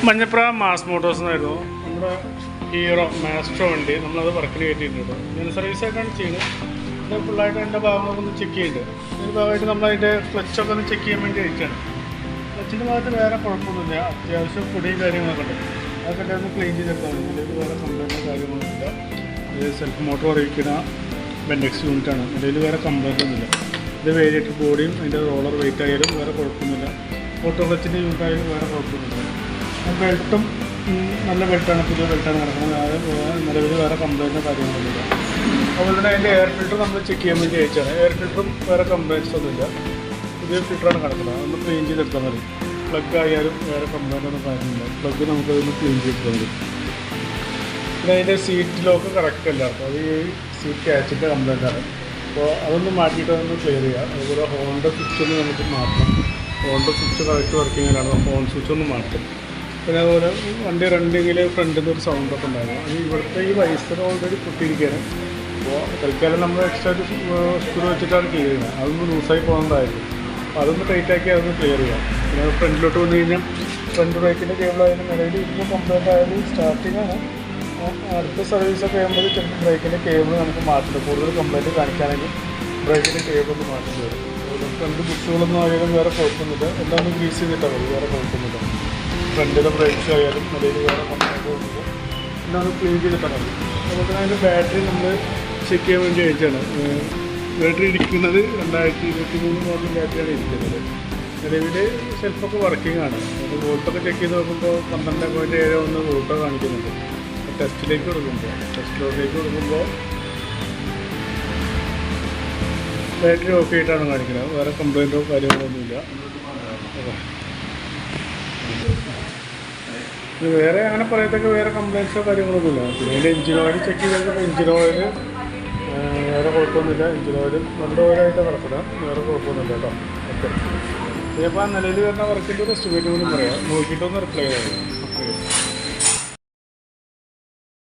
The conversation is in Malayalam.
മഞ്ഞപ്ര മാസ് മോട്ടോഴ്സ് എന്നായിരുന്നു നമ്മുടെ ഹീറോ മാസ്ട്രോ വണ്ടി. നമ്മളത് വർക്കിന് കയറ്റിയിട്ടുണ്ട്. ഞാൻ സർവീസായിട്ടാണ് ചെയ്യുന്നത്. ഇത് ഫുള്ളായിട്ട് എൻ്റെ ഭാഗങ്ങളൊക്കെ ഒന്ന് ചെക്ക് ചെയ്യുന്നുണ്ട്. ഇതിന് ഭാഗമായിട്ട് നമ്മളതിൻ്റെ ക്ലച്ചൊക്കെ ഒന്ന് ചെക്ക് ചെയ്യാൻ വേണ്ടി അയച്ചാണ്. ക്ലച്ചിൻ്റെ ഭാഗത്ത് വേറെ കുഴപ്പമൊന്നുമില്ല. അത്യാവശ്യം പൊടിയും കാര്യങ്ങളൊക്കെ ഉണ്ട്. അതൊക്കെ ഒന്ന് ക്ലീൻ ചെയ്തെടുത്താൽ മതി. ഇതിൽ വേറെ കംപ്ലൈൻറ്റോ കാര്യങ്ങളൊന്നുമില്ല. ഇത് സെൽഫ് മോട്ടോർ അറിയിക്കുന്ന ബെൻഡെക്സ് യൂണിറ്റാണ്. അതിൽ വേറെ കംപ്ലൈൻ്റ് ഒന്നുമില്ല. ഇത് വേരിയേറ്റർ ബോഡിയും അതിൻ്റെ റോളർ വെയിറ്റ് ആയാലും വേറെ കുഴപ്പമൊന്നുമില്ല. ഓട്ടോ ക്ലച്ചിൻ്റെ യൂണിറ്റ് ആയാലും വേറെ കുഴപ്പമൊന്നുമില്ല. ബെൽറ്റും നല്ല ബെൽറ്റാണ്, പുതിയ ബെൽറ്റാണ് കിടക്കുന്നത്. നിലവിൽ വേറെ കംപ്ലൈൻറ്റോ കാര്യങ്ങളൊന്നുമില്ല. അതുപോലെ തന്നെ അതിൻ്റെ എയർ ഫിൽറ്റർ നമ്മൾ ചെക്ക് ചെയ്യാൻ വേണ്ടി അയച്ചാണ്. എയർ ഫിൽറ്ററും വേറെ കംപ്ലൈൻറ്റ്സ് ഒന്നുമില്ല. പുതിയ ഫിൽറ്ററാണ് കിടക്കുന്നത്. അതൊന്ന് ക്ലീൻ ചെയ്തെടുത്താൽ മതി. പ്ലഗ് ആയാലും വേറെ കംപ്ലൈൻ്റ് ഒന്നും കാര്യമില്ല. പ്ലഗ് നമുക്കതൊന്ന് ക്ലീൻ ചെയ്തെടുത്താൽ മതി. പിന്നെ അതിൻ്റെ സീറ്റിലൊക്കെ കറക്റ്റ് അല്ല. അപ്പോൾ അത് ഈ സീറ്റ് ക്യാച്ചിൻ്റെ കംപ്ലൈൻറ്റാണ്. അപ്പോൾ അതൊന്ന് മാറ്റിയിട്ട് അതൊന്ന് ക്ലിയർ ചെയ്യുക. അതുപോലെ ഹോണിൻ്റെ സ്വിച്ച് ഒന്ന് നമുക്ക് മാറ്റണം. ഹോണിൻ്റെ സ്വിച്ച് കറക്റ്റ് വർക്കിങ്ങിലാണ്. ഹോൺ സ്വിച്ച് ഒന്ന് മാറ്റും. പിന്നെ അതുപോലെ വണ്ടി റണ്ണിങ്ങിൽ ഫ്രണ്ടിൽ നിന്ന് ഒരു സൗണ്ടൊക്കെ ഉണ്ടായിരുന്നു. അത് ഇവിടുത്തെ ഈ വൈസർ ഓൾറെഡി പൊട്ടിയിരിക്കുകയാണ്. അപ്പോൾ തൽക്കാലം നമ്മൾ എക്സ്ട്രാ സ്ക്രൂ വെച്ചിട്ടാണ് ക്ലിയർ ചെയ്യുന്നത്. അതൊന്ന് ലൂസായി പോകുന്നതായിരുന്നു. അപ്പോൾ അതൊന്ന് ടൈറ്റാക്കി അതൊന്ന് ക്ലിയർ ചെയ്യാം. പിന്നെ ഫ്രണ്ടിലോട്ട് വന്നു കഴിഞ്ഞാൽ ഫ്രണ്ട് ബ്രേക്കിൻ്റെ കേബിളായാലും നിലവിൽ ഇപ്പോൾ കംപ്ലൈൻ്റ് ആയാലും സ്റ്റാർട്ടിങ്ങാണ്. അടുത്ത സർവീസൊക്കെ ആകുമ്പോൾ ചിലപ്പോൾ ബ്രേക്കിൻ്റെ കേബിൾ നമുക്ക് മാറ്റില്ല. കൂടുതൽ കംപ്ലൈൻറ്റ് കാണിക്കുകയാണെങ്കിൽ ബ്രേക്കിൻ്റെ കേബിൾ ഒന്ന് മാറ്റി വരും. അതുപോലെ ഫ്രണ്ട് ബുക്സുകളൊന്നും ആയാലും വേറെ കുഴപ്പമൊന്നുമില്ല. എല്ലാം ഒന്ന് ഗ്രീസ് ചെയ്തിട്ടാണ് മതി. വേറെ കുഴപ്പമൊന്നുമില്ല. ഫ്രണ്ടിലെ ബ്രേക്സ് ആയാലും നിലയിൽ വേറെ കംപ്ലൈൻറ്റ് ഒന്നുമില്ല. എല്ലാം ഒന്ന് ക്ലീൻ ചെയ്തിട്ടാണ് മതി. അതുപോലെ തന്നെ അതിൻ്റെ ബാറ്ററി നമ്മൾ ചെക്ക് ചെയ്യാൻ വേണ്ടി അയച്ചാണ്. ബാറ്ററി ഇരിക്കുന്നത് 2023 മോഡൽ ബാറ്ററിയാണ് ഇരിക്കുന്നത്. നിലവിൽ സെൽഫൊക്കെ വർക്കിംഗ് ആണ്. അത് വോൾട്ടൊക്കെ ചെക്ക് ചെയ്ത് നോക്കുമ്പോൾ 12.71 വോൾട്ടോ കാണിക്കുന്നുണ്ട്. ടെസ്റ്റിലേക്ക് കൊടുക്കുമ്പോൾ ബാറ്ററി ഓക്കെ ആയിട്ടാണ് കാണിക്കുന്നത്. വേറെ കംപ്ലൈൻറ്റോ കാര്യങ്ങളൊന്നുമില്ല. വേറെ അങ്ങനെ പറയത്തൊക്കെ വേറെ കംപ്ലൈൻറ്റ്സോ കാര്യങ്ങളൊന്നുമില്ല. പിന്നെ അതിൻ്റെ എഞ്ചിൻ ഓയിൽ ചെക്ക് ചെയ്തപ്പോൾ എഞ്ചിൻ ഓയിൽ വേറെ കുഴപ്പമൊന്നുമില്ല. എഞ്ചിൻ ഓയിൽ നല്ല ഓയിലായിട്ട് നടക്കണം. വേറെ കുഴപ്പമൊന്നുമില്ല കേട്ടോ. ഓക്കെ. ഇതിപ്പോൾ നിലവിൽ വരുന്ന വർക്കിൻ്റെ ഒരു എസ്റ്റിമേറ്റ് കൂടി പറയാം. നോക്കിയിട്ടൊന്ന് റിപ്ലൈ ചെയ്യാം.